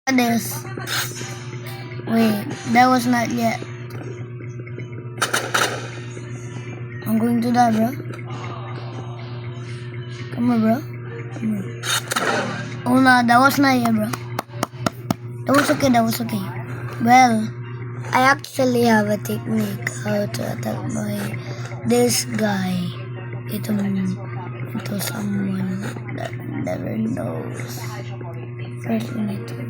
This. Wait, that was not yet. I'm going to die, bro. Come on, bro. Come on. Oh no, that was not yet, bro. That was okay, that was okay. Well, I actually have a technique how to attack this guy into someone that never knows. First we need to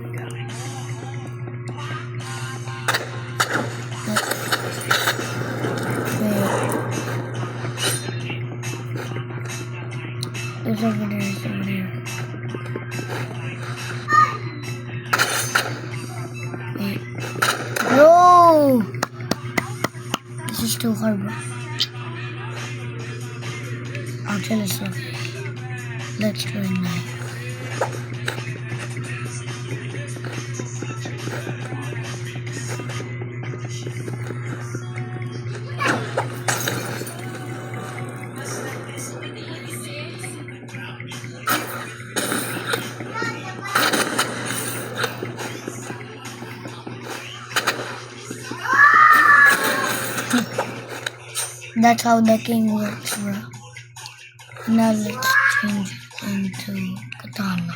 It's over there, it's over there. Wait. No! This is too hard, bro. Actually, it's okay. Let's try now. That's how the king works, bro. Now let's change it into katana.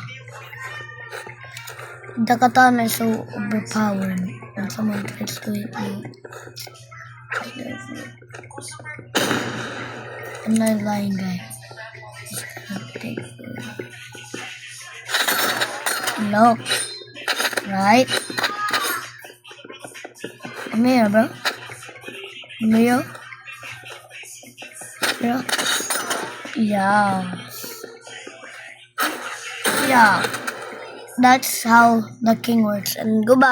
The katana is so overpowered when someone tries to hit me. I'm not lying, guys. No. Right? Come here, bro. Come here. Yeah. Yeah. Yeah. That's how the king works. And goodbye.